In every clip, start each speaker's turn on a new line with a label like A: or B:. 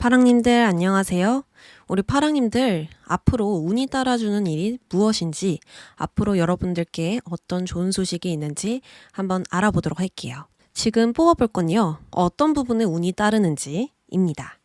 A: 파랑님들 안녕하세요. 우리 파랑님들 앞으로 운이 따라주는 일이 무엇인지, 앞으로 여러분들께 어떤 좋은 소식이 있는지 한번 알아보도록 할게요. 지금 뽑아볼 건요, 어떤 부분에 운이 따르는지입니다.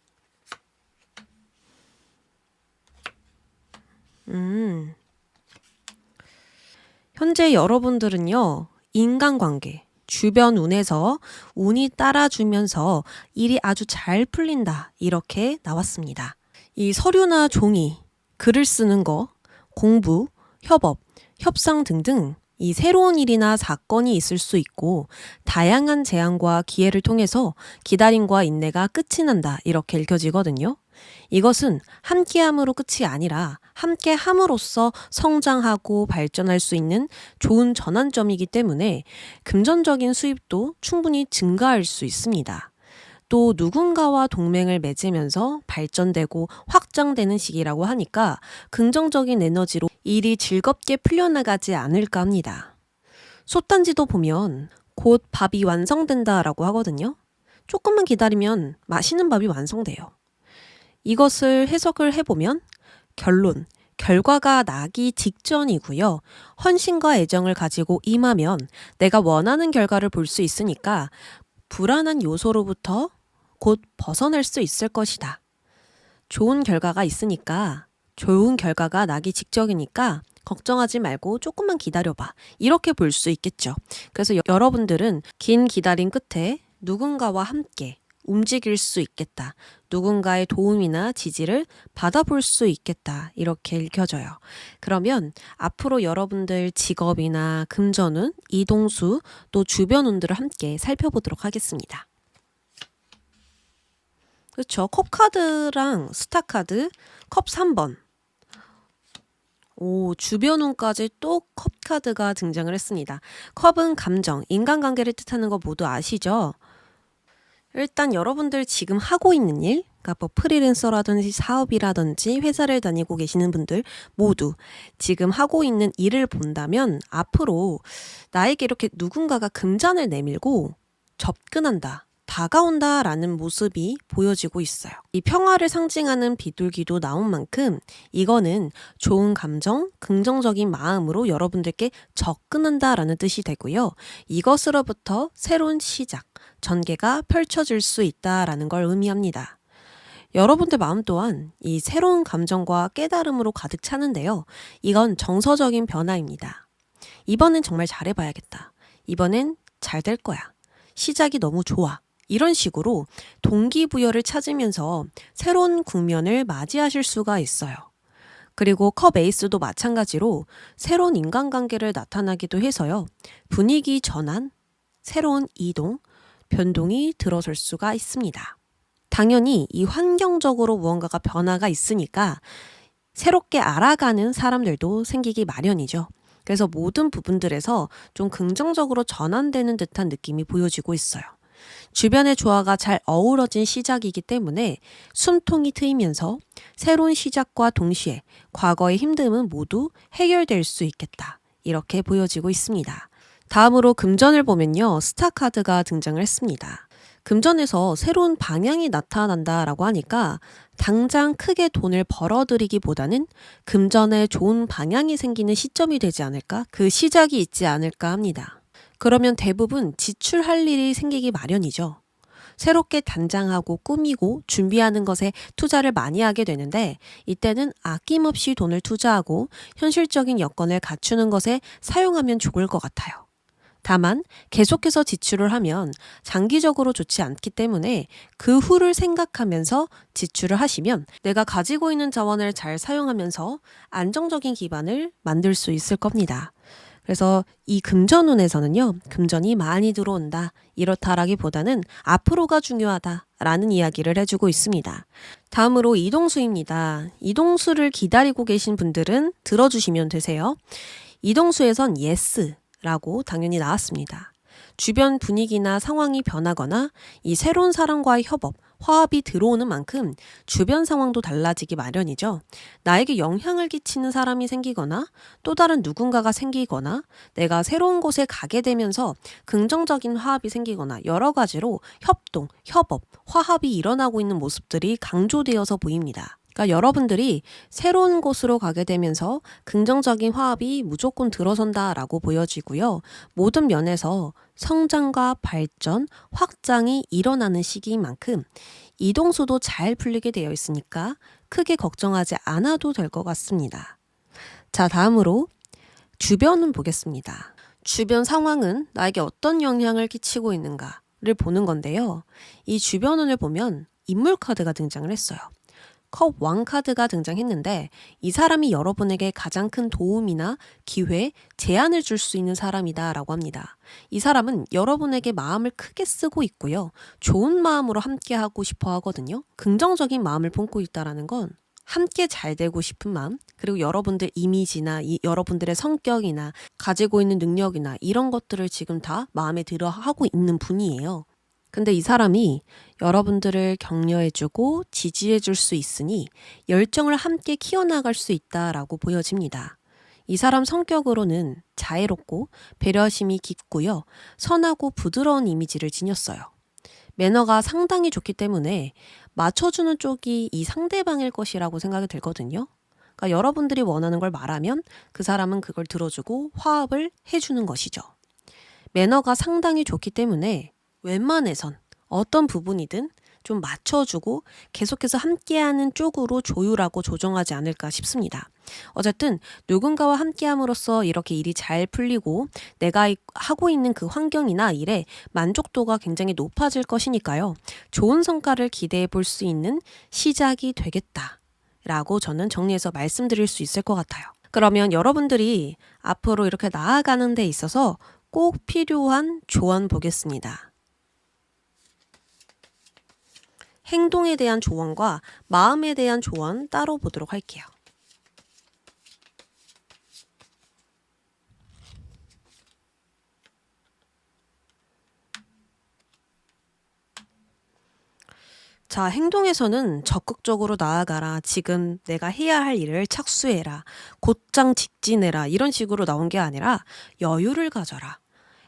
A: 현재 여러분들은요, 인간관계, 주변 운에서 운이 따라주면서 일이 아주 잘 풀린다, 이렇게 나왔습니다. 이 서류나 종이, 글을 쓰는 거, 공부, 협업, 협상 등등 이 새로운 일이나 사건이 있을 수 있고, 다양한 제안과 기회를 통해서 기다림과 인내가 끝이 난다, 이렇게 읽혀지거든요. 이것은 함께함으로 끝이 아니라 함께함으로써 성장하고 발전할 수 있는 좋은 전환점이기 때문에 금전적인 수입도 충분히 증가할 수 있습니다. 또 누군가와 동맹을 맺으면서 발전되고 확장되는 시기라고 하니까 긍정적인 에너지로 일이 즐겁게 풀려나가지 않을까 합니다. 솥단지도 보면 곧 밥이 완성된다라고 하거든요. 조금만 기다리면 맛있는 밥이 완성돼요. 이것을 해석을 해보면 결론, 결과가 나기 직전이고요. 헌신과 애정을 가지고 임하면 내가 원하는 결과를 볼 수 있으니까 불안한 요소로부터 곧 벗어날 수 있을 것이다. 좋은 결과가 있으니까, 좋은 결과가 나기 직전이니까 걱정하지 말고 조금만 기다려봐, 이렇게 볼 수 있겠죠. 그래서 여러분들은 긴 기다림 끝에 누군가와 함께 움직일 수 있겠다, 누군가의 도움이나 지지를 받아볼 수 있겠다, 이렇게 읽혀져요. 그러면 앞으로 여러분들 직업이나 금전운, 이동수, 또 주변 운들을 함께 살펴보도록 하겠습니다. 그렇죠. 컵카드랑 스타카드, 컵 3번. 오, 주변 운까지 또 컵카드가 등장을 했습니다. 컵은 감정, 인간관계를 뜻하는 거 모두 아시죠? 일단 여러분들 지금 하고 있는 일, 그러니까 뭐 프리랜서라든지 사업이라든지 회사를 다니고 계시는 분들 모두 지금 하고 있는 일을 본다면 앞으로 나에게 이렇게 누군가가 금잔을 내밀고 접근한다, 다가온다 라는 모습이 보여지고 있어요. 이 평화를 상징하는 비둘기도 나온 만큼 이거는 좋은 감정, 긍정적인 마음으로 여러분들께 접근한다 라는 뜻이 되고요. 이것으로부터 새로운 시작, 전개가 펼쳐질 수 있다라는 걸 의미합니다. 여러분들 마음 또한 이 새로운 감정과 깨달음으로 가득 차는데요. 이건 정서적인 변화입니다. 이번엔 정말 잘해봐야겠다. 이번엔 잘 될 거야. 시작이 너무 좋아. 이런 식으로 동기부여를 찾으면서 새로운 국면을 맞이하실 수가 있어요. 그리고 컵 에이스도 마찬가지로 새로운 인간관계를 나타나기도 해서요. 분위기 전환, 새로운 이동, 변동이 들어설 수가 있습니다. 당연히 이 환경적으로 무언가가 변화가 있으니까 새롭게 알아가는 사람들도 생기기 마련이죠. 그래서 모든 부분들에서 좀 긍정적으로 전환되는 듯한 느낌이 보여지고 있어요. 주변의 조화가 잘 어우러진 시작이기 때문에 숨통이 트이면서 새로운 시작과 동시에 과거의 힘듦은 모두 해결될 수 있겠다, 이렇게 보여지고 있습니다. 다음으로 금전을 보면요, 스타카드가 등장을 했습니다. 금전에서 새로운 방향이 나타난다라고 하니까 당장 크게 돈을 벌어들이기보다는 금전에 좋은 방향이 생기는 시점이 되지 않을까? 그 시작이 있지 않을까 합니다. 그러면 대부분 지출할 일이 생기기 마련이죠. 새롭게 단장하고 꾸미고 준비하는 것에 투자를 많이 하게 되는데, 이때는 아낌없이 돈을 투자하고 현실적인 여건을 갖추는 것에 사용하면 좋을 것 같아요. 다만 계속해서 지출을 하면 장기적으로 좋지 않기 때문에 그 후를 생각하면서 지출을 하시면 내가 가지고 있는 자원을 잘 사용하면서 안정적인 기반을 만들 수 있을 겁니다. 그래서 이 금전운에서는요, 금전이 많이 들어온다, 이렇다라기보다는 앞으로가 중요하다라는 이야기를 해주고 있습니다. 다음으로 이동수입니다. 이동수를 기다리고 계신 분들은 들어주시면 되세요. 이동수에선 예스 라고 당연히 나왔습니다. 주변 분위기나 상황이 변하거나 이 새로운 사람과의 협업, 화합이 들어오는 만큼 주변 상황도 달라지기 마련이죠. 나에게 영향을 끼치는 사람이 생기거나 또 다른 누군가가 생기거나 내가 새로운 곳에 가게 되면서 긍정적인 화합이 생기거나 여러 가지로 협동, 협업, 화합이 일어나고 있는 모습들이 강조되어서 보입니다. 그러니까 여러분들이 새로운 곳으로 가게 되면서 긍정적인 화합이 무조건 들어선다라고 보여지고요. 모든 면에서 성장과 발전, 확장이 일어나는 시기인 만큼 이동수도 잘 풀리게 되어 있으니까 크게 걱정하지 않아도 될 것 같습니다. 자, 다음으로 주변은 보겠습니다. 주변 상황은 나에게 어떤 영향을 끼치고 있는가를 보는 건데요. 이 주변운을 보면 인물 카드가 등장을 했어요. 컵 왕 카드가 등장했는데 이 사람이 여러분에게 가장 큰 도움이나 기회, 제안을 줄 수 있는 사람이다 라고 합니다. 이 사람은 여러분에게 마음을 크게 쓰고 있고요. 좋은 마음으로 함께 하고 싶어 하거든요. 긍정적인 마음을 품고 있다는 건 함께 잘 되고 싶은 마음, 그리고 여러분들 이미지나 여러분들의 성격이나 가지고 있는 능력이나 이런 것들을 지금 다 마음에 들어 하고 있는 분이에요. 근데 이 사람이 여러분들을 격려해주고 지지해줄 수 있으니 열정을 함께 키워나갈 수 있다라고 보여집니다. 이 사람 성격으로는 자애롭고 배려심이 깊고요. 선하고 부드러운 이미지를 지녔어요. 매너가 상당히 좋기 때문에 맞춰주는 쪽이 이 상대방일 것이라고 생각이 들거든요. 그러니까 여러분들이 원하는 걸 말하면 그 사람은 그걸 들어주고 화합을 해주는 것이죠. 매너가 상당히 좋기 때문에 웬만해선 어떤 부분이든 좀 맞춰주고 계속해서 함께하는 쪽으로 조율하고 조정하지 않을까 싶습니다. 어쨌든 누군가와 함께함으로써 이렇게 일이 잘 풀리고 내가 하고 있는 그 환경이나 일에 만족도가 굉장히 높아질 것이니까요. 좋은 성과를 기대해 볼 수 있는 시작이 되겠다라고 저는 정리해서 말씀드릴 수 있을 것 같아요. 그러면 여러분들이 앞으로 이렇게 나아가는 데 있어서 꼭 필요한 조언 보겠습니다. 행동에 대한 조언과 마음에 대한 조언 따로 보도록 할게요. 자, 행동에서는 적극적으로 나아가라. 지금 내가 해야 할 일을 착수해라. 곧장 직진해라. 이런 식으로 나온 게 아니라 여유를 가져라.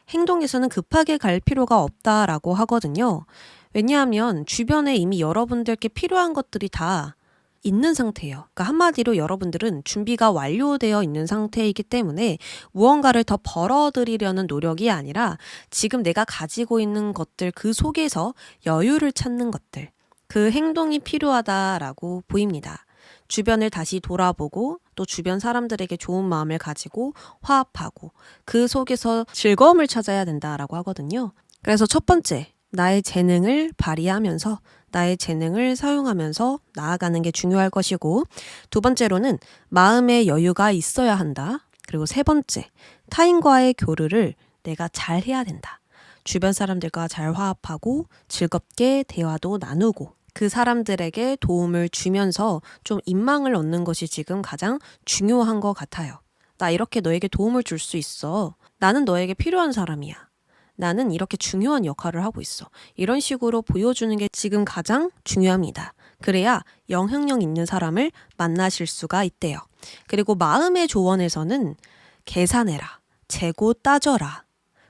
A: 행동에서는 급하게 갈 필요가 없다라고 하거든요. 왜냐하면 주변에 이미 여러분들께 필요한 것들이 다 있는 상태예요. 그러니까 한마디로 여러분들은 준비가 완료되어 있는 상태이기 때문에 무언가를 더 벌어들이려는 노력이 아니라 지금 내가 가지고 있는 것들 그 속에서 여유를 찾는 것들, 그 행동이 필요하다라고 보입니다. 주변을 다시 돌아보고 또 주변 사람들에게 좋은 마음을 가지고 화합하고 그 속에서 즐거움을 찾아야 된다라고 하거든요. 그래서 첫 번째, 나의 재능을 발휘하면서 나의 재능을 사용하면서 나아가는 게 중요할 것이고, 두 번째로는 마음의 여유가 있어야 한다. 그리고 세 번째, 타인과의 교류를 내가 잘 해야 된다. 주변 사람들과 잘 화합하고 즐겁게 대화도 나누고 그 사람들에게 도움을 주면서 좀 인망을 얻는 것이 지금 가장 중요한 것 같아요. 나 이렇게 너에게 도움을 줄 수 있어. 나는 너에게 필요한 사람이야. 나는 이렇게 중요한 역할을 하고 있어. 이런 식으로 보여주는 게 지금 가장 중요합니다. 그래야 영향력 있는 사람을 만나실 수가 있대요. 그리고 마음의 조언에서는 계산해라, 재고 따져라,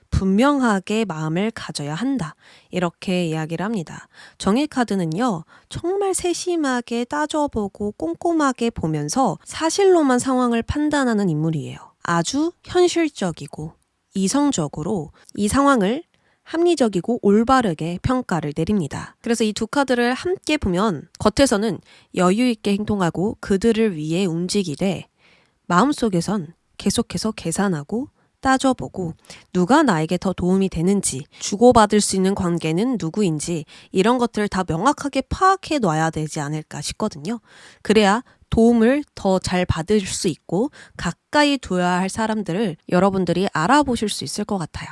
A: 분명하게 마음을 가져야 한다. 이렇게 이야기를 합니다. 정의 카드는요, 정말 세심하게 따져보고 꼼꼼하게 보면서 사실로만 상황을 판단하는 인물이에요. 아주 현실적이고 이성적으로 이 상황을 합리적이고 올바르게 평가를 내립니다. 그래서 이 두 카드를 함께 보면 겉에서는 여유 있게 행동하고 그들을 위해 움직이되 마음속에선 계속해서 계산하고 따져보고 누가 나에게 더 도움이 되는지, 주고받을 수 있는 관계는 누구인지 이런 것들을 다 명확하게 파악해 놔야 되지 않을까 싶거든요. 그래야 도움을 더 잘 받을 수 있고 가까이 둬야 할 사람들을 여러분들이 알아보실 수 있을 것 같아요.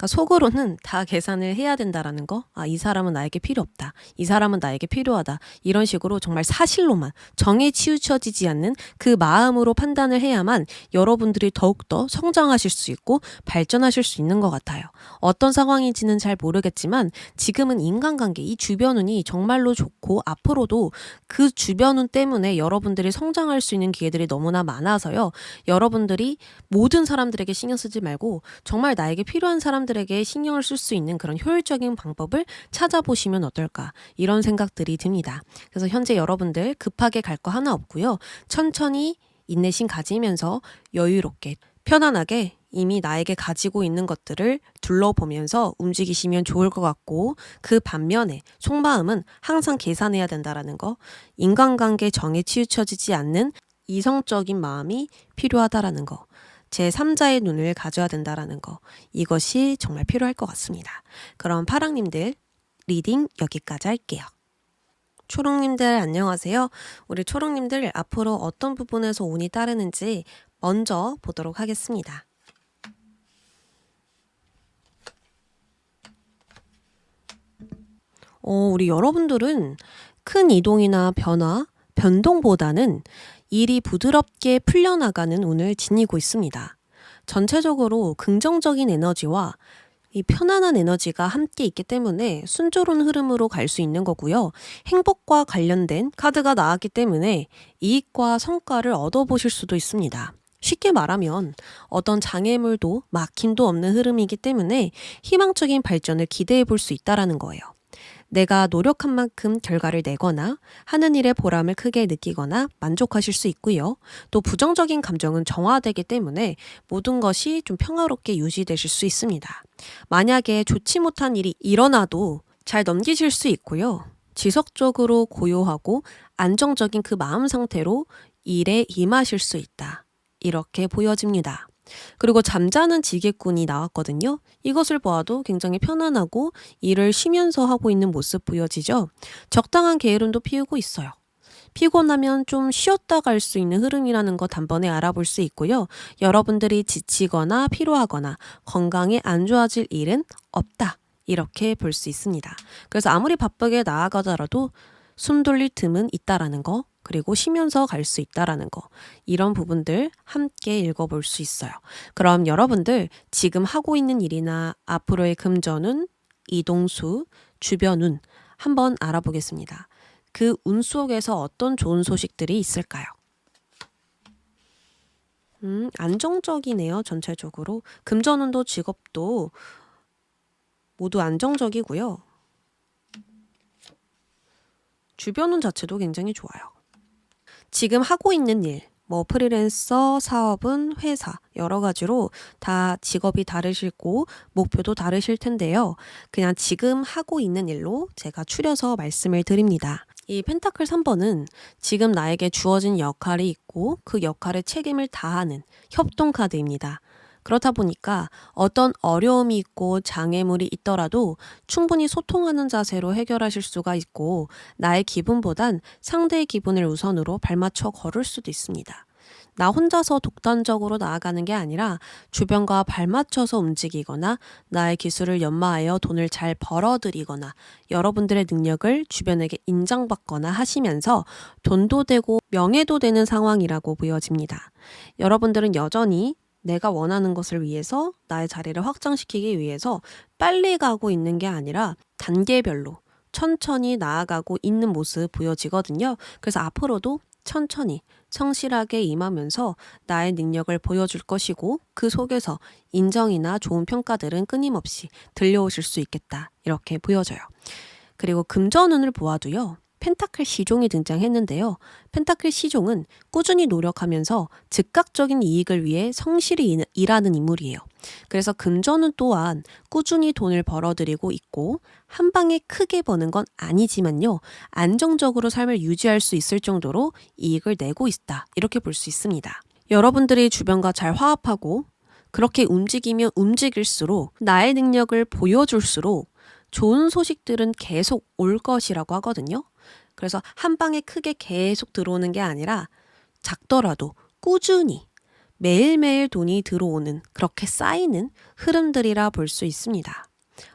A: 그러니까 속으로는 다 계산을 해야 된다라는 거. 아, 이 사람은 나에게 필요 없다. 이 사람은 나에게 필요하다. 이런 식으로 정말 사실로만 정에 치우쳐지지 않는 그 마음으로 판단을 해야만 여러분들이 더욱더 성장하실 수 있고 발전하실 수 있는 것 같아요. 어떤 상황인지는 잘 모르겠지만 지금은 인간관계, 이 주변운이 정말로 좋고 앞으로도 그 주변운 때문에 여러분들이 성장할 수 있는 기회들이 너무나 많아서요. 여러분들이 모든 사람들에게 신경 쓰지 말고 정말 나에게 필요한 사람들에게 신경을 쓸 수 있는 그런 효율적인 방법을 찾아보시면 어떨까, 이런 생각들이 듭니다. 그래서 현재 여러분들 급하게 갈 거 하나 없고요. 천천히 인내심 가지면서 여유롭게 편안하게 이미 나에게 가지고 있는 것들을 둘러보면서 움직이시면 좋을 것 같고, 그 반면에 속마음은 항상 계산해야 된다라는 거, 인간관계 정에 치우쳐지지 않는 이성적인 마음이 필요하다라는 거, 제3자의 눈을 가져야 된다라는 거, 이것이 정말 필요할 것 같습니다. 그럼 파랑님들 리딩 여기까지 할게요. 초롱님들 안녕하세요. 우리 초롱님들 앞으로 어떤 부분에서 운이 따르는지 먼저 보도록 하겠습니다. 우리 여러분들은 큰 이동이나 변화, 변동보다는 일이 부드럽게 풀려나가는 운을 지니고 있습니다. 전체적으로 긍정적인 에너지와 이 편안한 에너지가 함께 있기 때문에 순조로운 흐름으로 갈 수 있는 거고요. 행복과 관련된 카드가 나왔기 때문에 이익과 성과를 얻어보실 수도 있습니다. 쉽게 말하면 어떤 장애물도 막힘도 없는 흐름이기 때문에 희망적인 발전을 기대해 볼 수 있다는 거예요. 내가 노력한 만큼 결과를 내거나 하는 일의 보람을 크게 느끼거나 만족하실 수 있고요. 또 부정적인 감정은 정화되기 때문에 모든 것이 좀 평화롭게 유지되실 수 있습니다. 만약에 좋지 못한 일이 일어나도 잘 넘기실 수 있고요. 지속적으로 고요하고 안정적인 그 마음 상태로 일에 임하실 수 있다, 이렇게 보여집니다. 그리고 잠자는 지게꾼이 나왔거든요. 이것을 보아도 굉장히 편안하고 일을 쉬면서 하고 있는 모습 보여지죠. 적당한 게으름도 피우고 있어요. 피곤하면 좀 쉬었다 갈 수 있는 흐름이라는 거 단번에 알아볼 수 있고요. 여러분들이 지치거나 피로하거나 건강에 안 좋아질 일은 없다, 이렇게 볼 수 있습니다. 그래서 아무리 바쁘게 나아가더라도 숨 돌릴 틈은 있다라는 거, 그리고 쉬면서 갈 수 있다라는 거, 이런 부분들 함께 읽어볼 수 있어요. 그럼 여러분들 지금 하고 있는 일이나 앞으로의 금전운, 이동수, 주변운 한번 알아보겠습니다. 그 운 속에서 어떤 좋은 소식들이 있을까요? 안정적이네요. 전체적으로 금전운도 직업도 모두 안정적이고요. 주변운 자체도 굉장히 좋아요. 지금 하고 있는 일, 뭐 프리랜서, 사업은, 회사, 여러 가지로 다 직업이 다르시고 목표도 다르실 텐데요. 그냥 지금 하고 있는 일로 제가 추려서 말씀을 드립니다. 이 펜타클 3번은 지금 나에게 주어진 역할이 있고 그 역할의 책임을 다하는 협동 카드입니다. 그렇다 보니까 어떤 어려움이 있고 장애물이 있더라도 충분히 소통하는 자세로 해결하실 수가 있고, 나의 기분보단 상대의 기분을 우선으로 발맞춰 걸을 수도 있습니다. 나 혼자서 독단적으로 나아가는 게 아니라 주변과 발맞춰서 움직이거나 나의 기술을 연마하여 돈을 잘 벌어들이거나 여러분들의 능력을 주변에게 인정받거나 하시면서 돈도 되고 명예도 되는 상황이라고 보여집니다. 여러분들은 여전히 내가 원하는 것을 위해서, 나의 자리를 확장시키기 위해서 빨리 가고 있는 게 아니라 단계별로 천천히 나아가고 있는 모습 보여지거든요. 그래서 앞으로도 천천히 성실하게 임하면서 나의 능력을 보여줄 것이고, 그 속에서 인정이나 좋은 평가들은 끊임없이 들려오실 수 있겠다, 이렇게 보여져요. 그리고 금전운을 보아도요. 펜타클 시종이 등장했는데요. 펜타클 시종은 꾸준히 노력하면서 즉각적인 이익을 위해 성실히 일하는 인물이에요. 그래서 금전운 또한 꾸준히 돈을 벌어들이고 있고 한 방에 크게 버는 건 아니지만요. 안정적으로 삶을 유지할 수 있을 정도로 이익을 내고 있다, 이렇게 볼 수 있습니다. 여러분들이 주변과 잘 화합하고 그렇게 움직이면 움직일수록, 나의 능력을 보여줄수록 좋은 소식들은 계속 올 것이라고 하거든요. 그래서 한 방에 크게 계속 들어오는 게 아니라 작더라도 꾸준히 매일매일 돈이 들어오는, 그렇게 쌓이는 흐름들이라 볼 수 있습니다.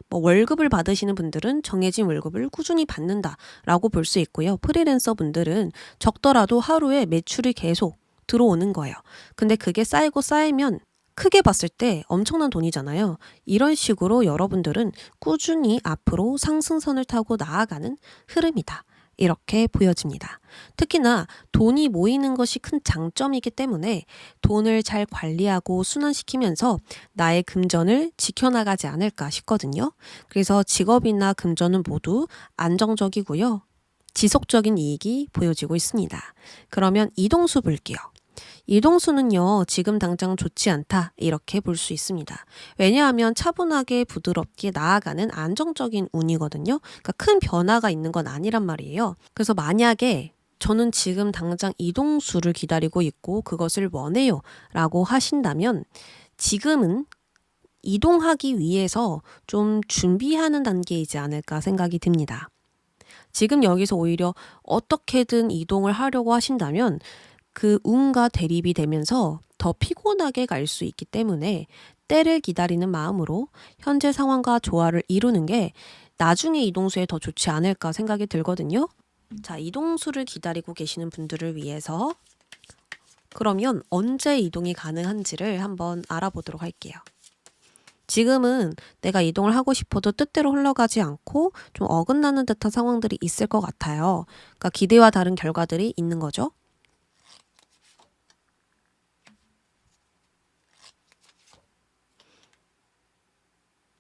A: 뭐 월급을 받으시는 분들은 정해진 월급을 꾸준히 받는다라고 볼 수 있고요. 프리랜서 분들은 적더라도 하루에 매출이 계속 들어오는 거예요. 근데 그게 쌓이고 쌓이면 크게 봤을 때 엄청난 돈이잖아요. 이런 식으로 여러분들은 꾸준히 앞으로 상승선을 타고 나아가는 흐름이다. 이렇게 보여집니다. 특히나 돈이 모이는 것이 큰 장점이기 때문에 돈을 잘 관리하고 순환시키면서 나의 금전을 지켜나가지 않을까 싶거든요. 그래서 직업이나 금전은 모두 안정적이고요. 지속적인 이익이 보여지고 있습니다. 그러면 이동수 볼게요. 이동수는요, 지금 당장 좋지 않다, 이렇게 볼 수 있습니다. 왜냐하면 차분하게 부드럽게 나아가는 안정적인 운이거든요. 그러니까 큰 변화가 있는 건 아니란 말이에요. 그래서 만약에 저는 지금 당장 이동수를 기다리고 있고 그것을 원해요 라고 하신다면 지금은 이동하기 위해서 좀 준비하는 단계이지 않을까 생각이 듭니다. 지금 여기서 오히려 어떻게든 이동을 하려고 하신다면 그 운과 대립이 되면서 더 피곤하게 갈 수 있기 때문에 때를 기다리는 마음으로 현재 상황과 조화를 이루는 게 나중에 이동수에 더 좋지 않을까 생각이 들거든요. 자, 이동수를 기다리고 계시는 분들을 위해서 그러면 언제 이동이 가능한지를 한번 알아보도록 할게요. 지금은 내가 이동을 하고 싶어도 뜻대로 흘러가지 않고 좀 어긋나는 듯한 상황들이 있을 것 같아요. 그러니까 기대와 다른 결과들이 있는 거죠.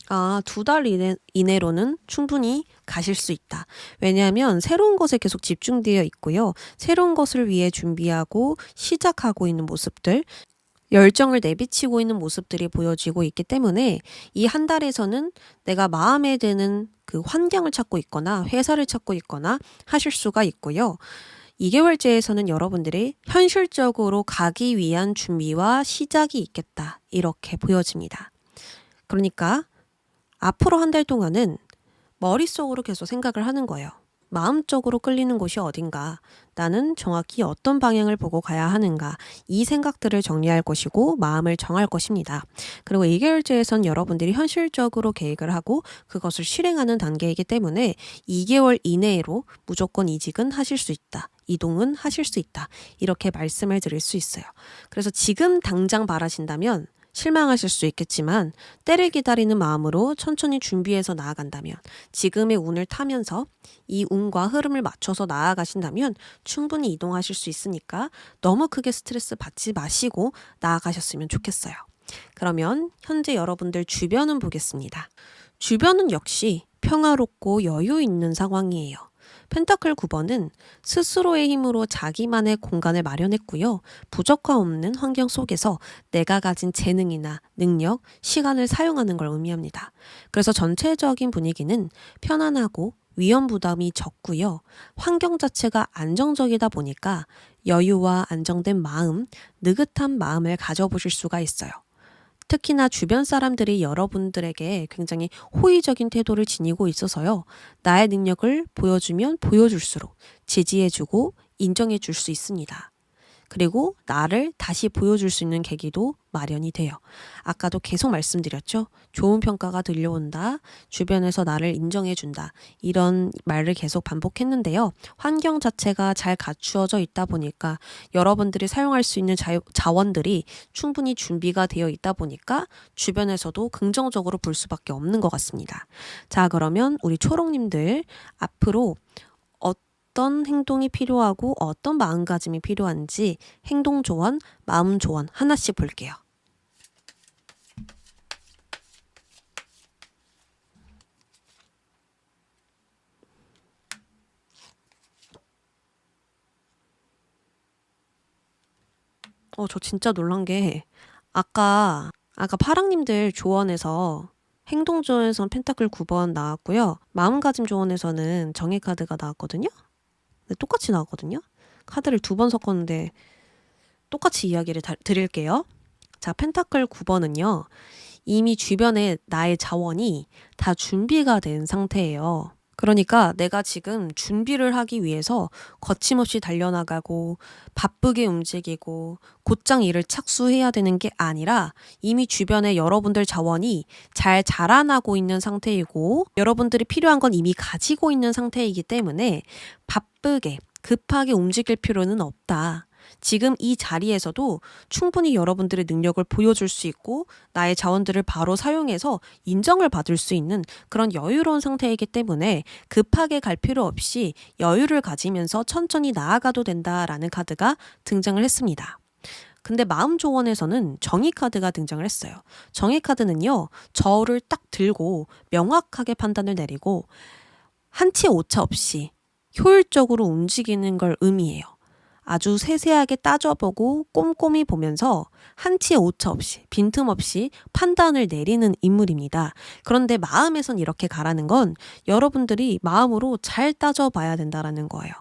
A: 아, 2달 이내로는 충분히 가실 수 있다. 왜냐하면 새로운 것에 계속 집중되어 있고요. 새로운 것을 위해 준비하고 시작하고 있는 모습들, 열정을 내비치고 있는 모습들이 보여지고 있기 때문에 이 한 달에서는 내가 마음에 드는 그 환경을 찾고 있거나 회사를 찾고 있거나 하실 수가 있고요. 2개월째에서는 여러분들이 현실적으로 가기 위한 준비와 시작이 있겠다. 이렇게 보여집니다. 그러니까 앞으로 한 달 동안은 머릿속으로 계속 생각을 하는 거예요. 마음적으로 끌리는 곳이 어딘가, 나는 정확히 어떤 방향을 보고 가야 하는가, 이 생각들을 정리할 것이고 마음을 정할 것입니다. 그리고 2개월째에선 여러분들이 현실적으로 계획을 하고 그것을 실행하는 단계이기 때문에 2개월 이내로 무조건 이직은 하실 수 있다. 이동은 하실 수 있다. 이렇게 말씀을 드릴 수 있어요. 그래서 지금 당장 바라신다면 실망하실 수 있겠지만 때를 기다리는 마음으로 천천히 준비해서 나아간다면 지금의 운을 타면서 이 운과 흐름을 맞춰서 나아가신다면 충분히 이동하실 수 있으니까 너무 크게 스트레스 받지 마시고 나아가셨으면 좋겠어요. 그러면 현재 여러분들 주변은 보겠습니다. 주변은 역시 평화롭고 여유 있는 상황이에요. 펜타클 9번은 스스로의 힘으로 자기만의 공간을 마련했고요. 부족함 없는 환경 속에서 내가 가진 재능이나 능력, 시간을 사용하는 걸 의미합니다. 그래서 전체적인 분위기는 편안하고 위험 부담이 적고요. 환경 자체가 안정적이다 보니까 여유와 안정된 마음, 느긋한 마음을 가져보실 수가 있어요. 특히나 주변 사람들이 여러분들에게 굉장히 호의적인 태도를 지니고 있어서요. 나의 능력을 보여주면 보여줄수록 지지해주고 인정해줄 수 있습니다. 그리고 나를 다시 보여줄 수 있는 계기도 마련이 돼요. 아까도 계속 말씀드렸죠. 좋은 평가가 들려온다. 주변에서 나를 인정해준다. 이런 말을 계속 반복했는데요. 환경 자체가 잘 갖추어져 있다 보니까 여러분들이 사용할 수 있는 자원들이 충분히 준비가 되어 있다 보니까 주변에서도 긍정적으로 볼 수밖에 없는 것 같습니다. 자, 그러면 우리 초록님들 앞으로 어떤 행동이 필요하고 어떤 마음가짐이 필요한지 행동 조언, 마음 조언 하나씩 볼게요. 저 진짜 놀란 게 아까 파랑님들 조언에서 행동 조언에선 펜타클 9번 나왔고요. 마음가짐 조언에서는 정의 카드가 나왔거든요. 네, 똑같이 나왔거든요. 카드를 2번 섞었는데 똑같이 이야기를 드릴게요. 자, 펜타클 9번은요. 이미 주변에 나의 자원이 다 준비가 된 상태예요. 그러니까 내가 지금 준비를 하기 위해서 거침없이 달려나가고 바쁘게 움직이고 곧장 일을 착수해야 되는 게 아니라 이미 주변에 여러분들 자원이 잘 자라나고 있는 상태이고 여러분들이 필요한 건 이미 가지고 있는 상태이기 때문에 바쁘게 급하게 움직일 필요는 없다. 지금 이 자리에서도 충분히 여러분들의 능력을 보여줄 수 있고 나의 자원들을 바로 사용해서 인정을 받을 수 있는 그런 여유로운 상태이기 때문에 급하게 갈 필요 없이 여유를 가지면서 천천히 나아가도 된다라는 카드가 등장을 했습니다. 근데 마음 조언에서는 정의 카드가 등장을 했어요. 정의 카드는요, 저울을 딱 들고 명확하게 판단을 내리고 한치 오차 없이 효율적으로 움직이는 걸 의미해요. 아주 세세하게 따져보고 꼼꼼히 보면서 한치의 오차 없이 빈틈없이 판단을 내리는 인물입니다. 그런데 마음에선 이렇게 가라는 건 여러분들이 마음으로 잘 따져봐야 된다는 거예요.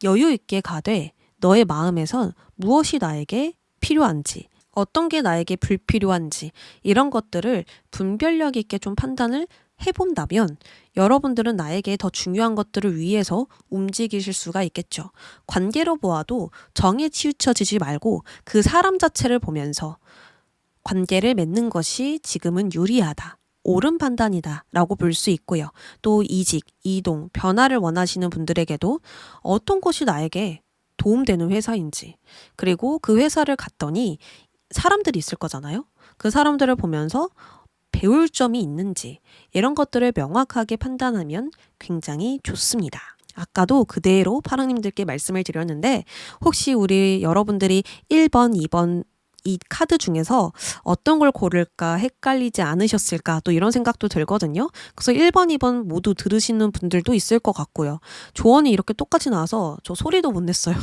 A: 여유 있게 가되 너의 마음에선 무엇이 나에게 필요한지 어떤 게 나에게 불필요한지 이런 것들을 분별력 있게 좀 판단을 해본다면 여러분들은 나에게 더 중요한 것들을 위해서 움직이실 수가 있겠죠. 관계로 보아도 정에 치우쳐지지 말고 그 사람 자체를 보면서 관계를 맺는 것이 지금은 유리하다. 옳은 판단이다 라고 볼 수 있고요. 또 이직, 이동, 변화를 원하시는 분들에게도 어떤 것이 나에게 도움되는 회사인지 그리고 그 회사를 갔더니 사람들이 있을 거잖아요. 그 사람들을 보면서 배울 점이 있는지 이런 것들을 명확하게 판단하면 굉장히 좋습니다. 아까도 그대로 파랑님들께 말씀을 드렸는데 혹시 우리 여러분들이 1번, 2번 이 카드 중에서 어떤 걸 고를까 헷갈리지 않으셨을까 또 이런 생각도 들거든요. 그래서 1번, 2번 모두 들으시는 분들도 있을 것 같고요. 조언이 이렇게 똑같이 나와서 저 소리도 못 냈어요.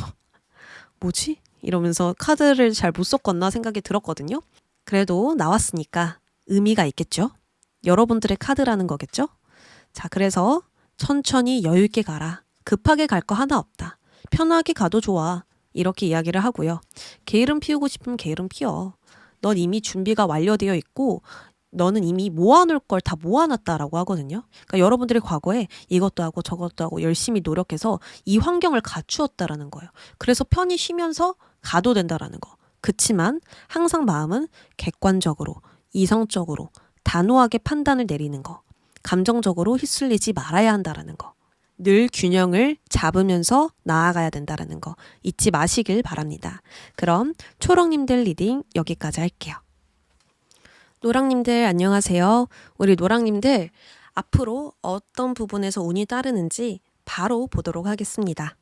A: 뭐지? 이러면서 카드를 잘 못 섞었나 생각이 들었거든요. 그래도 나왔으니까 의미가 있겠죠? 여러분들의 카드라는 거겠죠? 자, 그래서 천천히 여유 있게 가라. 급하게 갈 거 하나 없다. 편하게 가도 좋아. 이렇게 이야기를 하고요. 게으름 피우고 싶으면 게으름 피워. 넌 이미 준비가 완료되어 있고 너는 이미 모아놓을 걸 다 모아놨다라고 하거든요. 그러니까 여러분들이 과거에 이것도 하고 저것도 하고 열심히 노력해서 이 환경을 갖추었다라는 거예요. 그래서 편히 쉬면서 가도 된다라는 거. 그치만 항상 마음은 객관적으로 이성적으로 단호하게 판단을 내리는 거. 감정적으로 휩쓸리지 말아야 한다라는 거. 늘 균형을 잡으면서 나아가야 된다라는 거 잊지 마시길 바랍니다. 그럼 초록님들 리딩 여기까지 할게요. 노랑님들 안녕하세요. 우리 노랑님들 앞으로 어떤 부분에서 운이 따르는지 바로 보도록 하겠습니다.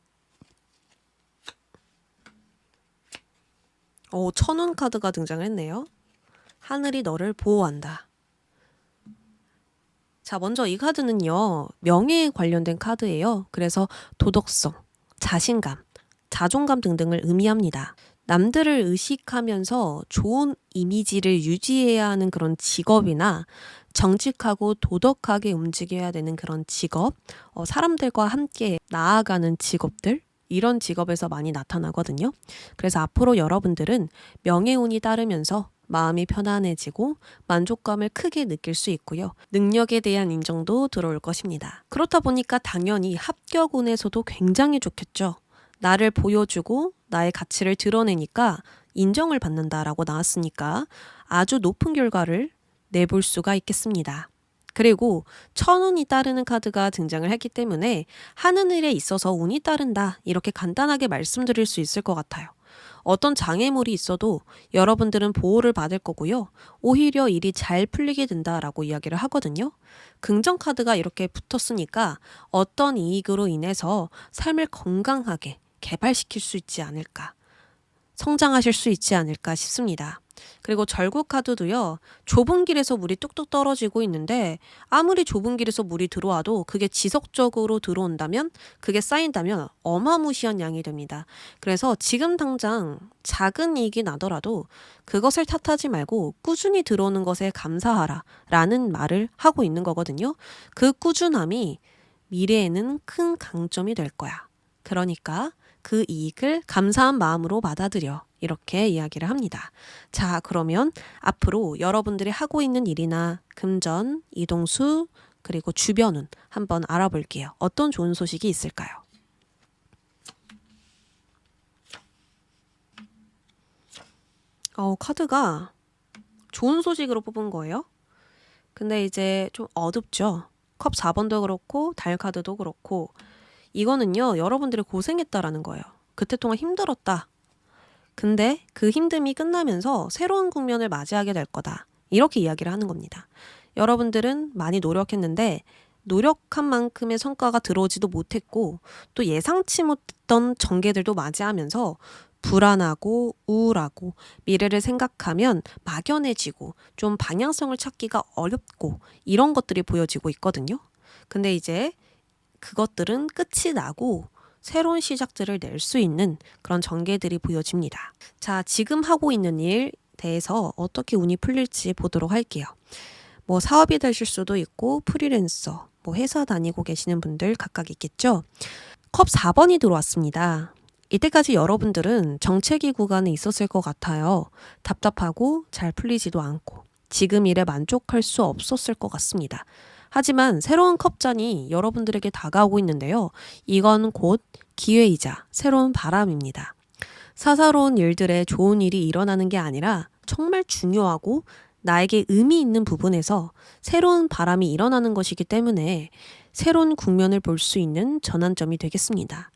A: 천운 카드가 등장을 했네요. 하늘이 너를 보호한다. 자, 먼저 이 카드는요, 명예에 관련된 카드예요. 그래서 도덕성, 자신감, 자존감 등등을 의미합니다. 남들을 의식하면서 좋은 이미지를 유지해야 하는 그런 직업이나 정직하고 도덕하게 움직여야 되는 그런 직업, 사람들과 함께 나아가는 직업들, 이런 직업에서 많이 나타나거든요. 그래서 앞으로 여러분들은 명예운이 따르면서 마음이 편안해지고 만족감을 크게 느낄 수 있고요. 능력에 대한 인정도 들어올 것입니다. 그렇다 보니까 당연히 합격운에서도 굉장히 좋겠죠. 나를 보여주고 나의 가치를 드러내니까 인정을 받는다라고 나왔으니까 아주 높은 결과를 내볼 수가 있겠습니다. 그리고 천운이 따르는 카드가 등장을 했기 때문에 하는 일에 있어서 운이 따른다 이렇게 간단하게 말씀드릴 수 있을 것 같아요. 어떤 장애물이 있어도 여러분들은 보호를 받을 거고요. 오히려 일이 잘 풀리게 된다라고 이야기를 하거든요. 긍정 카드가 이렇게 붙었으니까 어떤 이익으로 인해서 삶을 건강하게 개발시킬 수 있지 않을까, 성장하실 수 있지 않을까 싶습니다. 그리고 절구 카드도요. 좁은 길에서 물이 뚝뚝 떨어지고 있는데 아무리 좁은 길에서 물이 들어와도 그게 지속적으로 들어온다면 그게 쌓인다면 어마무시한 양이 됩니다. 그래서 지금 당장 작은 이익이 나더라도 그것을 탓하지 말고 꾸준히 들어오는 것에 감사하라 라는 말을 하고 있는 거거든요. 그 꾸준함이 미래에는 큰 강점이 될 거야. 그러니까 그 이익을 감사한 마음으로 받아들여. 이렇게 이야기를 합니다. 자, 그러면 앞으로 여러분들이 하고 있는 일이나 금전, 이동수, 그리고 주변운 한번 알아볼게요. 어떤 좋은 소식이 있을까요? 카드가 좋은 소식으로 뽑은 거예요. 근데 이제 좀 어둡죠. 컵 4번도 그렇고 달 카드도 그렇고 이거는요, 여러분들이 고생했다라는 거예요. 그때 동안 힘들었다. 근데 그 힘듦이 끝나면서 새로운 국면을 맞이하게 될 거다. 이렇게 이야기를 하는 겁니다. 여러분들은 많이 노력했는데 노력한 만큼의 성과가 들어오지도 못했고 또 예상치 못했던 전개들도 맞이하면서 불안하고 우울하고 미래를 생각하면 막연해지고 좀 방향성을 찾기가 어렵고 이런 것들이 보여지고 있거든요. 근데 이제 그것들은 끝이 나고 새로운 시작들을 낼 수 있는 그런 전개들이 보여집니다. 자, 지금 하고 있는 일 대해서 어떻게 운이 풀릴지 보도록 할게요. 뭐 사업이 되실 수도 있고 프리랜서, 뭐 회사 다니고 계시는 분들 각각 있겠죠. 컵 4번이 들어왔습니다. 이때까지 여러분들은 정체기 구간에 있었을 것 같아요. 답답하고 잘 풀리지도 않고 지금 일에 만족할 수 없었을 것 같습니다. 하지만 새로운 컵잔이 여러분들에게 다가오고 있는데요. 이건 곧 기회이자 새로운 바람입니다. 사사로운 일들에 좋은 일이 일어나는 게 아니라 정말 중요하고 나에게 의미 있는 부분에서 새로운 바람이 일어나는 것이기 때문에 새로운 국면을 볼 수 있는 전환점이 되겠습니다.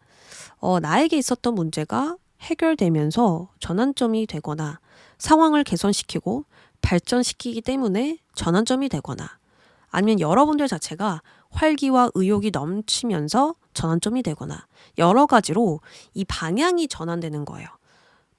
A: 나에게 있었던 문제가 해결되면서 전환점이 되거나 상황을 개선시키고 발전시키기 때문에 전환점이 되거나 아니면 여러분들 자체가 활기와 의욕이 넘치면서 전환점이 되거나 여러 가지로 이 방향이 전환되는 거예요.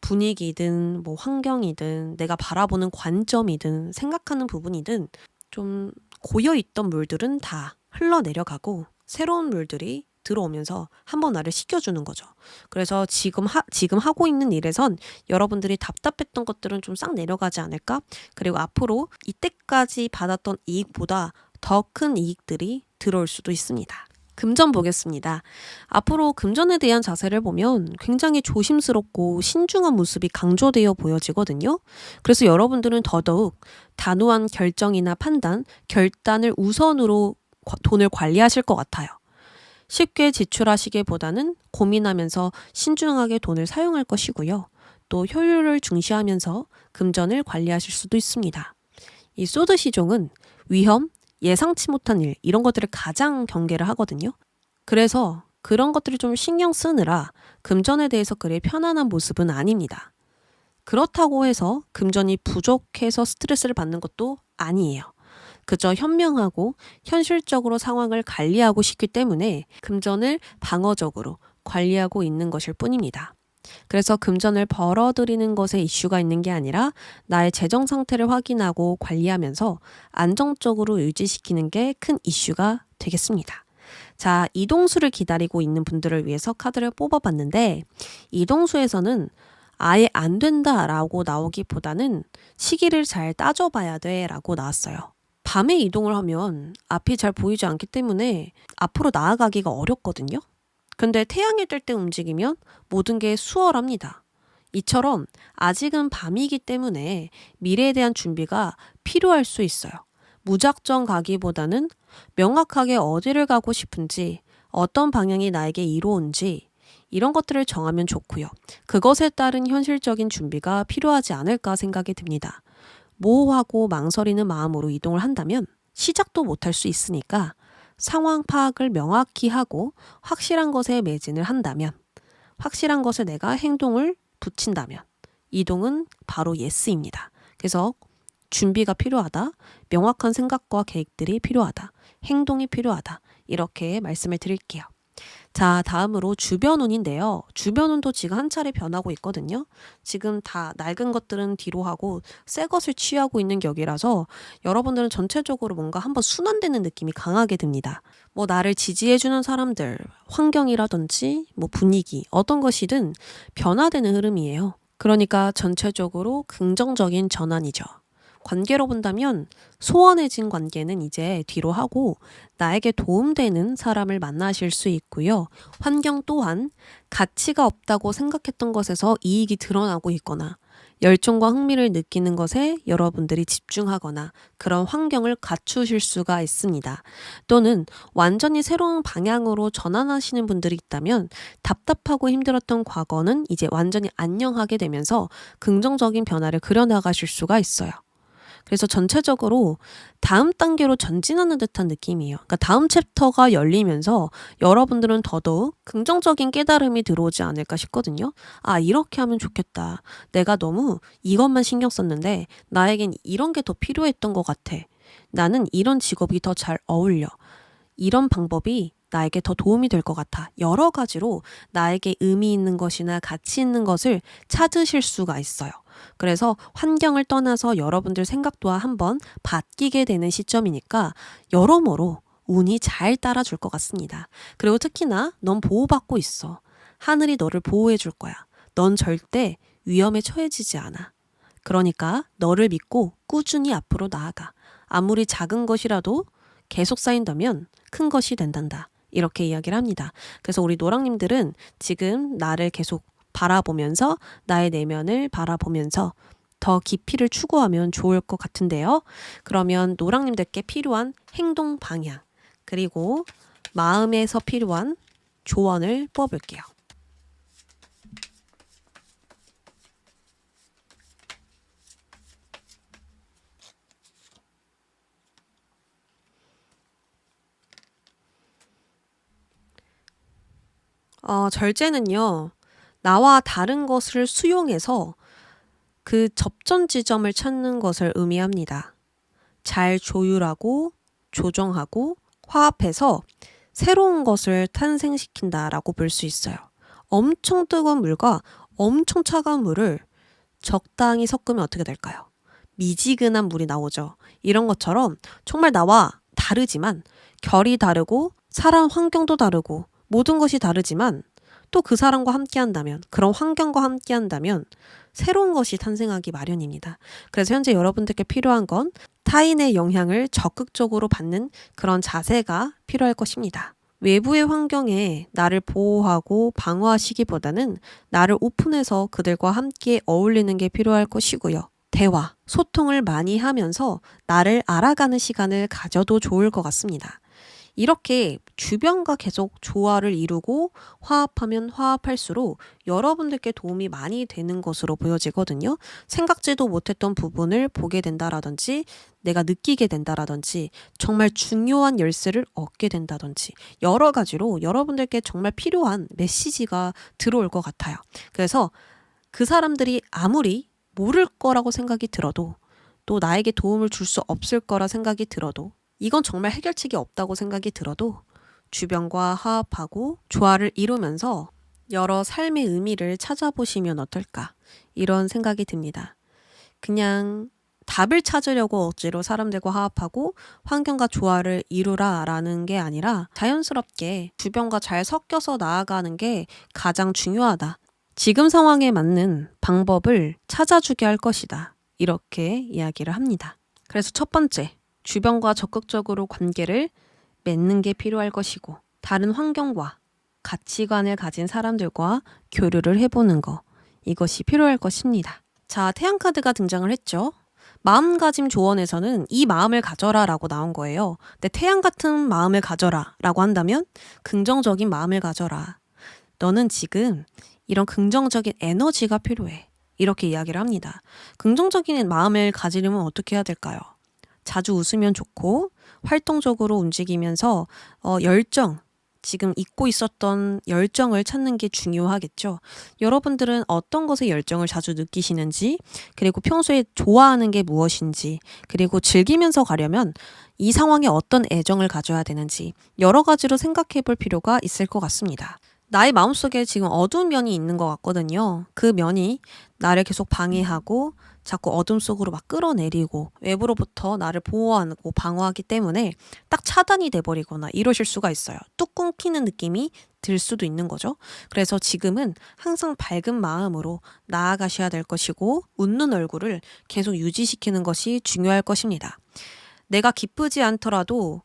A: 분위기든 뭐 환경이든 내가 바라보는 관점이든 생각하는 부분이든 좀 고여있던 물들은 다 흘러내려가고 새로운 물들이 들어오면서 한번 나를 식혀주는 거죠. 그래서 지금 하고 있는 일에선 여러분들이 답답했던 것들은 좀 싹 내려가지 않을까? 그리고 앞으로 이때까지 받았던 이익보다 더 큰 이익들이 들어올 수도 있습니다. 금전 보겠습니다. 앞으로 금전에 대한 자세를 보면 굉장히 조심스럽고 신중한 모습이 강조되어 보여지거든요. 그래서 여러분들은 더더욱 단호한 결정이나 판단, 결단을 우선으로 돈을 관리하실 것 같아요. 쉽게 지출하시기보다는 고민하면서 신중하게 돈을 사용할 것이고요. 또 효율을 중시하면서 금전을 관리하실 수도 있습니다. 이 소드 시종은 위험, 예상치 못한 일 이런 것들을 가장 경계를 하거든요. 그래서 그런 것들을 좀 신경 쓰느라 금전에 대해서 그리 편안한 모습은 아닙니다. 그렇다고 해서 금전이 부족해서 스트레스를 받는 것도 아니에요. 그저 현명하고 현실적으로 상황을 관리하고 싶기 때문에 금전을 방어적으로 관리하고 있는 것일 뿐입니다. 그래서 금전을 벌어들이는 것에 이슈가 있는 게 아니라 나의 재정 상태를 확인하고 관리하면서 안정적으로 유지시키는 게 큰 이슈가 되겠습니다. 자, 이동수를 기다리고 있는 분들을 위해서 카드를 뽑아봤는데 이동수에서는 아예 안 된다라고 나오기보다는 시기를 잘 따져봐야 돼라고 나왔어요. 밤에 이동을 하면 앞이 잘 보이지 않기 때문에 앞으로 나아가기가 어렵거든요. 근데 태양이 뜰 때 움직이면 모든 게 수월합니다. 이처럼 아직은 밤이기 때문에 미래에 대한 준비가 필요할 수 있어요. 무작정 가기보다는 명확하게 어디를 가고 싶은지, 어떤 방향이 나에게 이로운지 이런 것들을 정하면 좋고요. 그것에 따른 현실적인 준비가 필요하지 않을까 생각이 듭니다. 모호하고 망설이는 마음으로 이동을 한다면 시작도 못할 수 있으니까 상황 파악을 명확히 하고 확실한 것에 매진을 한다면, 확실한 것에 내가 행동을 붙인다면 이동은 바로 예스입니다. 그래서 준비가 필요하다, 명확한 생각과 계획들이 필요하다, 행동이 필요하다 이렇게 말씀을 드릴게요. 자, 다음으로 주변운인데요. 주변운도 지금 한 차례 변하고 있거든요. 지금 다 낡은 것들은 뒤로 하고 새 것을 취하고 있는 격이라서 여러분들은 전체적으로 뭔가 한번 순환되는 느낌이 강하게 듭니다. 뭐 나를 지지해주는 사람들, 환경이라든지 뭐 분위기, 어떤 것이든 변화되는 흐름이에요. 그러니까 전체적으로 긍정적인 전환이죠. 관계로 본다면 소원해진 관계는 이제 뒤로 하고 나에게 도움되는 사람을 만나실 수 있고요. 환경 또한 가치가 없다고 생각했던 것에서 이익이 드러나고 있거나 열정과 흥미를 느끼는 것에 여러분들이 집중하거나 그런 환경을 갖추실 수가 있습니다. 또는 완전히 새로운 방향으로 전환하시는 분들이 있다면 답답하고 힘들었던 과거는 이제 완전히 안녕하게 되면서 긍정적인 변화를 그려나가실 수가 있어요. 그래서 전체적으로 다음 단계로 전진하는 듯한 느낌이에요. 그러니까 다음 챕터가 열리면서 여러분들은 더더욱 긍정적인 깨달음이 들어오지 않을까 싶거든요. 아, 이렇게 하면 좋겠다. 내가 너무 이것만 신경 썼는데 나에겐 이런 게 더 필요했던 것 같아. 나는 이런 직업이 더 잘 어울려. 이런 방법이 나에게 더 도움이 될 것 같아. 여러 가지로 나에게 의미 있는 것이나 가치 있는 것을 찾으실 수가 있어요. 그래서 환경을 떠나서 여러분들 생각도 한번 바뀌게 되는 시점이니까 여러모로 운이 잘 따라줄 것 같습니다. 그리고 특히나 넌 보호받고 있어. 하늘이 너를 보호해 줄 거야. 넌 절대 위험에 처해지지 않아. 그러니까 너를 믿고 꾸준히 앞으로 나아가. 아무리 작은 것이라도 계속 쌓인다면 큰 것이 된단다. 이렇게 이야기를 합니다. 그래서 우리 노랑님들은 지금 나를 계속 바라보면서 나의 내면을 바라보면서 더 깊이를 추구하면 좋을 것 같은데요. 그러면 노랑님들께 필요한 행동 방향 그리고 마음에서 필요한 조언을 뽑아볼게요. 절제는요. 나와 다른 것을 수용해서 그 접전 지점을 찾는 것을 의미합니다. 잘 조율하고 조정하고 화합해서 새로운 것을 탄생시킨다라고 볼 수 있어요. 엄청 뜨거운 물과 엄청 차가운 물을 적당히 섞으면 어떻게 될까요? 미지근한 물이 나오죠. 이런 것처럼 정말 나와 다르지만 결이 다르고 살아온 환경도 다르고 모든 것이 다르지만 또 그 사람과 함께 한다면 그런 환경과 함께 한다면 새로운 것이 탄생하기 마련입니다. 그래서 현재 여러분들께 필요한 건 타인의 영향을 적극적으로 받는 그런 자세가 필요할 것입니다. 외부의 환경에 나를 보호하고 방어하시기보다는 나를 오픈해서 그들과 함께 어울리는 게 필요할 것이고요. 대화, 소통을 많이 하면서 나를 알아가는 시간을 가져도 좋을 것 같습니다. 이렇게 주변과 계속 조화를 이루고 화합하면 화합할수록 여러분들께 도움이 많이 되는 것으로 보여지거든요. 생각지도 못했던 부분을 보게 된다라든지 내가 느끼게 된다라든지 정말 중요한 열쇠를 얻게 된다든지 여러 가지로 여러분들께 정말 필요한 메시지가 들어올 것 같아요. 그래서 그 사람들이 아무리 모를 거라고 생각이 들어도 또 나에게 도움을 줄 수 없을 거라 생각이 들어도 이건 정말 해결책이 없다고 생각이 들어도 주변과 화합하고 조화를 이루면서 여러 삶의 의미를 찾아보시면 어떨까 이런 생각이 듭니다. 그냥 답을 찾으려고 억지로 사람들과 화합하고 환경과 조화를 이루라라는 게 아니라 자연스럽게 주변과 잘 섞여서 나아가는 게 가장 중요하다. 지금 상황에 맞는 방법을 찾아주게 할 것이다. 이렇게 이야기를 합니다. 그래서 첫 번째, 주변과 적극적으로 관계를 맺는 게 필요할 것이고 다른 환경과 가치관을 가진 사람들과 교류를 해보는 거 이것이 필요할 것입니다. 자, 태양카드가 등장을 했죠. 마음가짐 조언에서는 이 마음을 가져라 라고 나온 거예요. 근데 태양 같은 마음을 가져라 라고 한다면 긍정적인 마음을 가져라. 너는 지금 이런 긍정적인 에너지가 필요해. 이렇게 이야기를 합니다. 긍정적인 마음을 가지려면 어떻게 해야 될까요? 자주 웃으면 좋고 활동적으로 움직이면서 열정, 지금 잊고 있었던 열정을 찾는 게 중요하겠죠. 여러분들은 어떤 것에 열정을 자주 느끼시는지, 그리고 평소에 좋아하는 게 무엇인지, 그리고 즐기면서 가려면 이 상황에 어떤 애정을 가져야 되는지 여러 가지로 생각해 볼 필요가 있을 것 같습니다. 나의 마음속에 지금 어두운 면이 있는 것 같거든요. 그 면이 나를 계속 방해하고 자꾸 어둠 속으로 막 끌어내리고 외부로부터 나를 보호하고 방어하기 때문에 딱 차단이 돼버리거나 이러실 수가 있어요. 뚝 끊기는 느낌이 들 수도 있는 거죠. 그래서 지금은 항상 밝은 마음으로 나아가셔야 될 것이고 웃는 얼굴을 계속 유지시키는 것이 중요할 것입니다. 내가 기쁘지 않더라도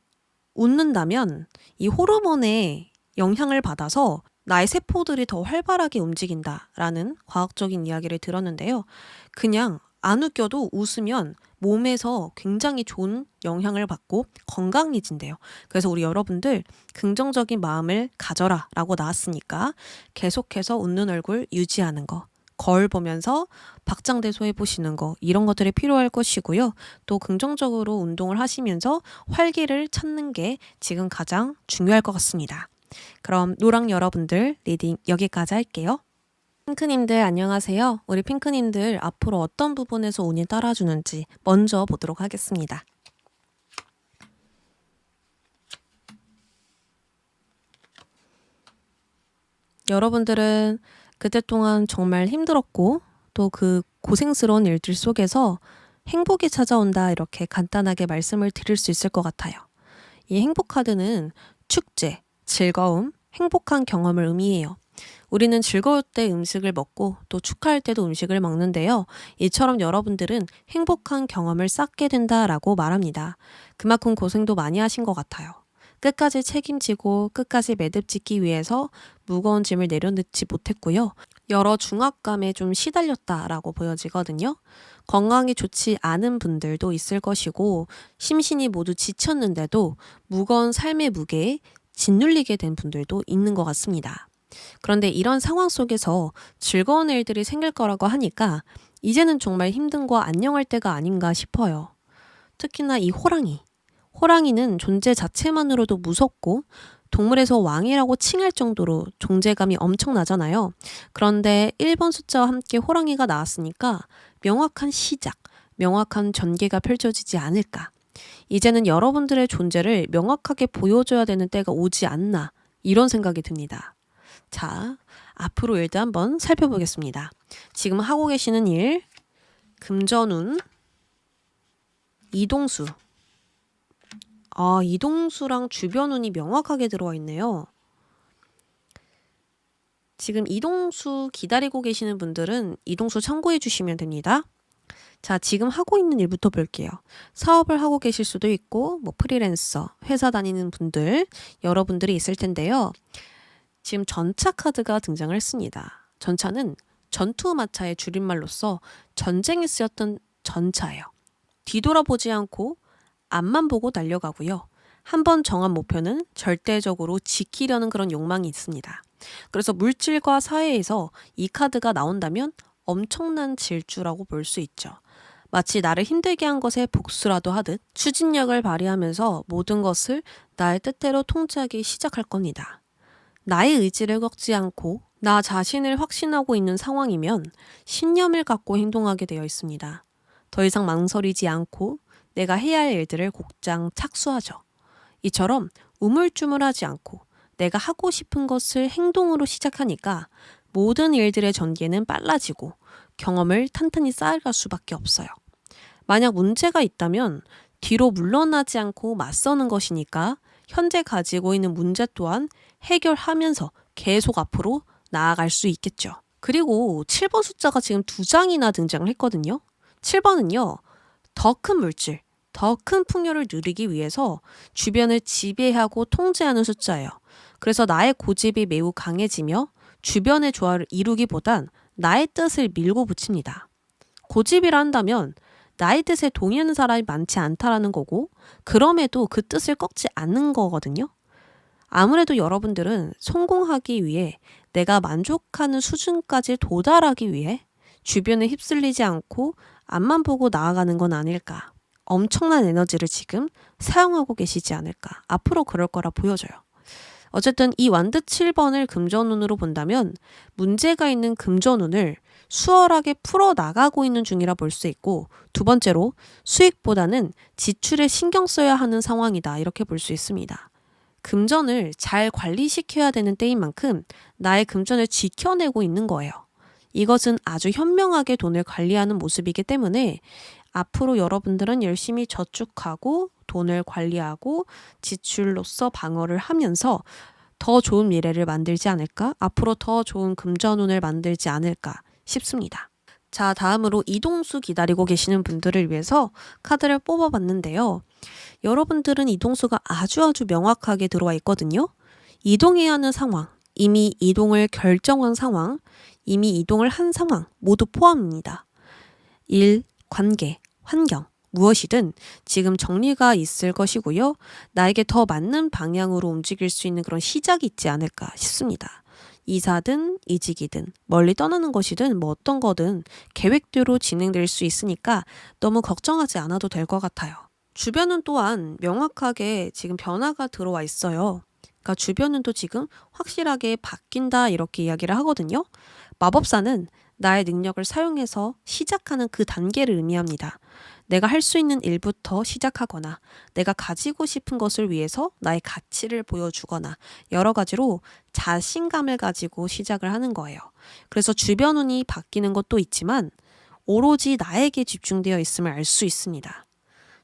A: 웃는다면 이 호르몬의 영향을 받아서 나의 세포들이 더 활발하게 움직인다라는 과학적인 이야기를 들었는데요. 그냥 안 웃겨도 웃으면 몸에서 굉장히 좋은 영향을 받고 건강해진대요. 그래서 우리 여러분들 긍정적인 마음을 가져라 라고 나왔으니까 계속해서 웃는 얼굴 유지하는 거, 거울 보면서 박장대소 해보시는 거, 이런 것들이 필요할 것이고요. 또 긍정적으로 운동을 하시면서 활기를 찾는 게 지금 가장 중요할 것 같습니다. 그럼 노랑 여러분들 리딩 여기까지 할게요. 핑크님들 안녕하세요. 우리 핑크님들 앞으로 어떤 부분에서 운이 따라주는지 먼저 보도록 하겠습니다. 여러분들은 그때 동안 정말 힘들었고 또 그 고생스러운 일들 속에서 행복이 찾아온다 이렇게 간단하게 말씀을 드릴 수 있을 것 같아요. 이 행복 카드는 축제, 즐거움, 행복한 경험을 의미해요. 우리는 즐거울 때 음식을 먹고 또 축하할 때도 음식을 먹는데요. 이처럼 여러분들은 행복한 경험을 쌓게 된다라고 말합니다. 그만큼 고생도 많이 하신 것 같아요. 끝까지 책임지고 끝까지 매듭 짓기 위해서 무거운 짐을 내려놓지 못했고요. 여러 중압감에 좀 시달렸다라고 보여지거든요. 건강이 좋지 않은 분들도 있을 것이고 심신이 모두 지쳤는데도 무거운 삶의 무게에 짓눌리게 된 분들도 있는 것 같습니다. 그런데 이런 상황 속에서 즐거운 일들이 생길 거라고 하니까 이제는 정말 힘든 거 안녕할 때가 아닌가 싶어요. 특히나 이 호랑이는 존재 자체만으로도 무섭고 동물에서 왕이라고 칭할 정도로 존재감이 엄청나잖아요. 그런데 1번 숫자와 함께 호랑이가 나왔으니까 명확한 시작, 명확한 전개가 펼쳐지지 않을까. 이제는 여러분들의 존재를 명확하게 보여줘야 되는 때가 오지 않나, 이런 생각이 듭니다. 자, 앞으로 일도 한번 살펴보겠습니다. 지금 하고 계시는 일, 금전운, 이동수. 이동수랑 주변운이 명확하게 들어와 있네요. 지금 이동수 기다리고 계시는 분들은 이동수 참고해 주시면 됩니다. 자, 지금 하고 있는 일부터 볼게요. 사업을 하고 계실 수도 있고 프리랜서, 회사 다니는 분들, 여러분들이 있을 텐데요. 지금 전차 카드가 등장을 했습니다. 전차는 전투마차의 줄임말로서 전쟁에 쓰였던 전차예요. 뒤돌아보지 않고 앞만 보고 달려가고요. 한번 정한 목표는 절대적으로 지키려는 그런 욕망이 있습니다. 그래서 물질과 사회에서 이 카드가 나온다면 엄청난 질주라고 볼 수 있죠. 마치 나를 힘들게 한 것에 복수라도 하듯 추진력을 발휘하면서 모든 것을 나의 뜻대로 통제하기 시작할 겁니다. 나의 의지를 꺾지 않고 나 자신을 확신하고 있는 상황이면 신념을 갖고 행동하게 되어 있습니다. 더 이상 망설이지 않고 내가 해야 할 일들을 곧장 착수하죠. 이처럼 우물쭈물하지 않고 내가 하고 싶은 것을 행동으로 시작하니까 모든 일들의 전개는 빨라지고 경험을 탄탄히 쌓아갈 수밖에 없어요. 만약 문제가 있다면 뒤로 물러나지 않고 맞서는 것이니까 현재 가지고 있는 문제 또한 해결하면서 계속 앞으로 나아갈 수 있겠죠. 그리고 7번 숫자가 지금 2장이나 등장을 했거든요. 7번은요. 더 큰 물질, 더 큰 풍요를 누리기 위해서 주변을 지배하고 통제하는 숫자예요. 그래서 나의 고집이 매우 강해지며 주변의 조화를 이루기보단 나의 뜻을 밀고 붙입니다. 고집이라 한다면 나의 뜻에 동의하는 사람이 많지 않다라는 거고 그럼에도 그 뜻을 꺾지 않는 거거든요. 아무래도 여러분들은 성공하기 위해 내가 만족하는 수준까지 도달하기 위해 주변에 휩쓸리지 않고 앞만 보고 나아가는 건 아닐까. 엄청난 에너지를 지금 사용하고 계시지 않을까. 앞으로 그럴 거라 보여져요. 어쨌든 이 완드 7번을 금전운으로 본다면 문제가 있는 금전운을 수월하게 풀어나가고 있는 중이라 볼 수 있고 두 번째로 수익보다는 지출에 신경 써야 하는 상황이다. 이렇게 볼 수 있습니다. 금전을 잘 관리시켜야 되는 때인 만큼 나의 금전을 지켜내고 있는 거예요. 이것은 아주 현명하게 돈을 관리하는 모습이기 때문에 앞으로 여러분들은 열심히 저축하고 돈을 관리하고 지출로서 방어를 하면서 더 좋은 미래를 만들지 않을까? 앞으로 더 좋은 금전운을 만들지 않을까 싶습니다. 자, 다음으로 이동수 기다리고 계시는 분들을 위해서 카드를 뽑아봤는데요. 여러분들은 이동수가 아주 명확하게 들어와 있거든요. 이동해야 하는 상황, 이미 이동을 결정한 상황, 이미 이동을 한 상황 모두 포함입니다. 일, 관계, 환경, 무엇이든 지금 정리가 있을 것이고요. 나에게 더 맞는 방향으로 움직일 수 있는 그런 시작이 있지 않을까 싶습니다. 이사든 이직이든 멀리 떠나는 것이든 뭐 어떤 거든 계획대로 진행될 수 있으니까 너무 걱정하지 않아도 될 것 같아요. 주변은 또한 명확하게 지금 변화가 들어와 있어요. 그러니까 주변은 또 지금 확실하게 바뀐다 이렇게 이야기를 하거든요. 마법사는 나의 능력을 사용해서 시작하는 그 단계를 의미합니다. 내가 할 수 있는 일부터 시작하거나 내가 가지고 싶은 것을 위해서 나의 가치를 보여주거나 여러 가지로 자신감을 가지고 시작을 하는 거예요. 그래서 주변 운이 바뀌는 것도 있지만 오로지 나에게 집중되어 있음을 알 수 있습니다.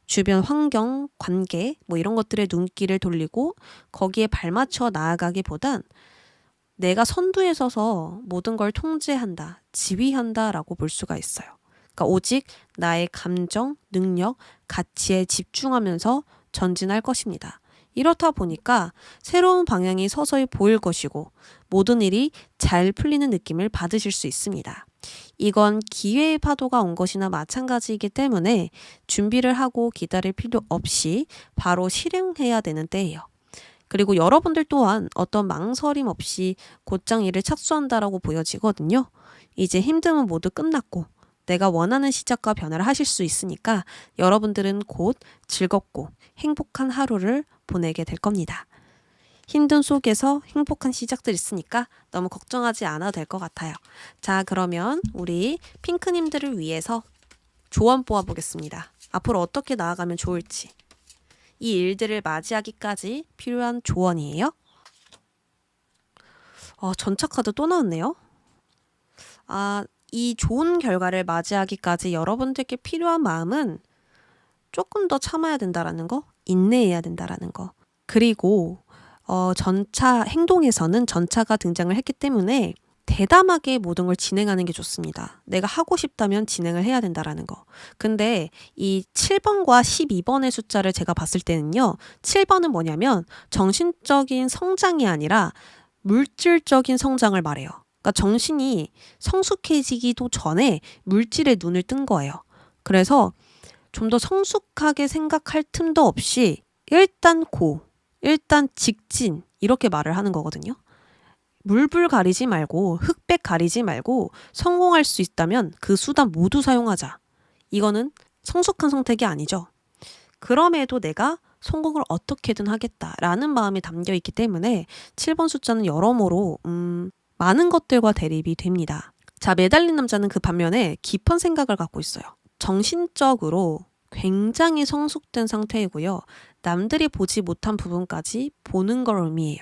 A: 주변 환경, 관계 뭐 이런 것들에 눈길을 돌리고 거기에 발맞춰 나아가기보단 내가 선두에 서서 모든 걸 통제한다, 지휘한다 라고 볼 수가 있어요. 그러니까 오직 나의 감정, 능력, 가치에 집중하면서 전진할 것입니다. 이렇다 보니까 새로운 방향이 서서히 보일 것이고 모든 일이 잘 풀리는 느낌을 받으실 수 있습니다. 이건 기회의 파도가 온 것이나 마찬가지이기 때문에 준비를 하고 기다릴 필요 없이 바로 실행해야 되는 때예요. 그리고 여러분들 또한 어떤 망설임 없이 곧장 일을 착수한다라고 보여지거든요. 이제 힘듦은 모두 끝났고 내가 원하는 시작과 변화를 하실 수 있으니까 여러분들은 곧 즐겁고 행복한 하루를 보내게 될 겁니다. 힘든 속에서 행복한 시작들 있으니까 너무 걱정하지 않아도 될 것 같아요. 자, 그러면 우리 핑크님들을 위해서 조언 뽑아보겠습니다. 앞으로 어떻게 나아가면 좋을지. 이 일들을 맞이하기까지 필요한 조언이에요. 전차 카드 또 나왔네요. 이 좋은 결과를 맞이하기까지 여러분들께 필요한 마음은 조금 더 참아야 된다라는 거, 인내해야 된다라는 거. 그리고 전차 행동에서는 전차가 등장을 했기 때문에 대담하게 모든 걸 진행하는 게 좋습니다. 내가 하고 싶다면 진행을 해야 된다라는 거. 근데 이 7번과 12번의 숫자를 제가 봤을 때는요. 7번은 뭐냐면 정신적인 성장이 아니라 물질적인 성장을 말해요. 그러니까 정신이 성숙해지기도 전에 물질에 눈을 뜬 거예요. 그래서 좀 더 성숙하게 생각할 틈도 없이 일단 직진 이렇게 말을 하는 거거든요. 물불 가리지 말고 흑백 가리지 말고 성공할 수 있다면 그 수단 모두 사용하자. 이거는 성숙한 선택이 아니죠. 그럼에도 내가 성공을 어떻게든 하겠다라는 마음이 담겨 있기 때문에 7번 숫자는 여러모로 많은 것들과 대립이 됩니다. 자, 매달린 남자는 그 반면에 깊은 생각을 갖고 있어요. 정신적으로 굉장히 성숙된 상태이고요. 남들이 보지 못한 부분까지 보는 걸 의미해요.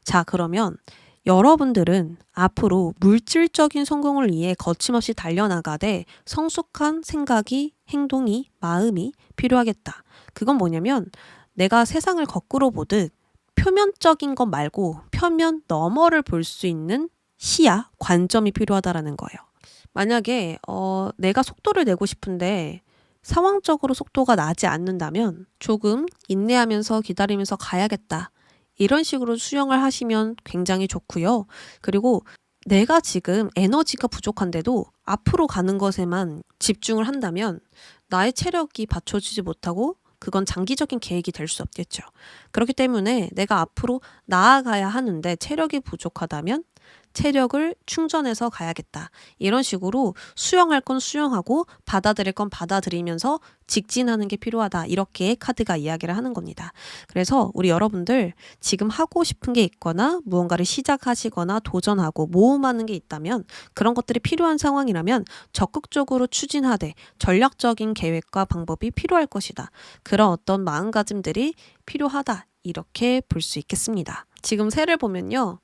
A: 자, 그러면 여러분들은 앞으로 물질적인 성공을 위해 거침없이 달려나가되 성숙한 생각이, 행동이, 마음이 필요하겠다. 그건 뭐냐면 내가 세상을 거꾸로 보듯 표면적인 것 말고 표면 너머를 볼 수 있는 시야, 관점이 필요하다라는 거예요. 만약에 내가 속도를 내고 싶은데 상황적으로 속도가 나지 않는다면 조금 인내하면서 기다리면서 가야겠다. 이런 식으로 수영을 하시면 굉장히 좋고요. 그리고 내가 지금 에너지가 부족한데도 앞으로 가는 것에만 집중을 한다면 나의 체력이 받쳐주지 못하고 그건 장기적인 계획이 될 수 없겠죠. 그렇기 때문에 내가 앞으로 나아가야 하는데 체력이 부족하다면 체력을 충전해서 가야겠다. 이런 식으로 수영할 건 수영하고 받아들일 건 받아들이면서 직진하는 게 필요하다. 이렇게 카드가 이야기를 하는 겁니다. 그래서 우리 여러분들 지금 하고 싶은 게 있거나 무언가를 시작하시거나 도전하고 모험하는 게 있다면 그런 것들이 필요한 상황이라면 적극적으로 추진하되 전략적인 계획과 방법이 필요할 것이다. 그런 어떤 마음가짐들이 필요하다. 이렇게 볼 수 있겠습니다. 지금 새를 보면요.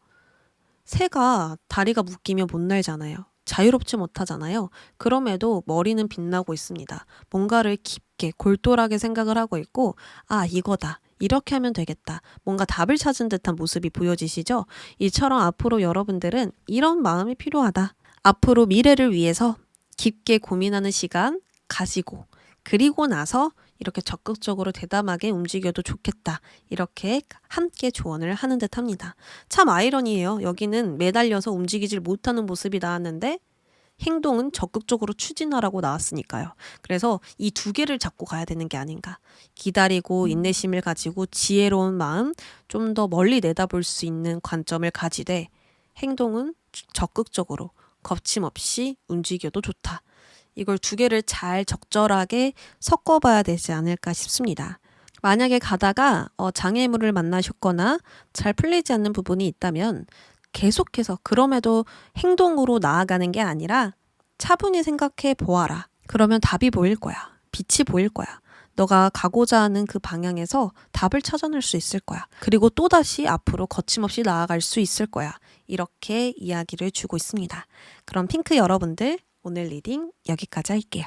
A: 새가 다리가 묶이면 못 날잖아요. 자유롭지 못하잖아요. 그럼에도 머리는 빛나고 있습니다. 뭔가를 깊게 골똘하게 생각을 하고 있고 이거다. 이렇게 하면 되겠다. 뭔가 답을 찾은 듯한 모습이 보여지시죠? 이처럼 앞으로 여러분들은 이런 마음이 필요하다. 앞으로 미래를 위해서 깊게 고민하는 시간 가지고 그리고 나서 이렇게 적극적으로 대담하게 움직여도 좋겠다. 이렇게 함께 조언을 하는 듯 합니다. 참 아이러니해요. 여기는 매달려서 움직이질 못하는 모습이 나왔는데 행동은 적극적으로 추진하라고 나왔으니까요. 그래서 이 두 개를 잡고 가야 되는 게 아닌가. 기다리고 인내심을 가지고 지혜로운 마음, 좀 더 멀리 내다볼 수 있는 관점을 가지되 행동은 적극적으로 거침없이 움직여도 좋다. 이걸 두 개를 잘 적절하게 섞어봐야 되지 않을까 싶습니다. 만약에 가다가 장애물을 만나셨거나 잘 풀리지 않는 부분이 있다면 계속해서 그럼에도 행동으로 나아가는 게 아니라 차분히 생각해 보아라. 그러면 답이 보일 거야. 빛이 보일 거야. 너가 가고자 하는 그 방향에서 답을 찾아낼 수 있을 거야. 그리고 또다시 앞으로 거침없이 나아갈 수 있을 거야. 이렇게 이야기를 주고 있습니다. 그럼 핑크 여러분들, 오늘 리딩 여기까지 할게요.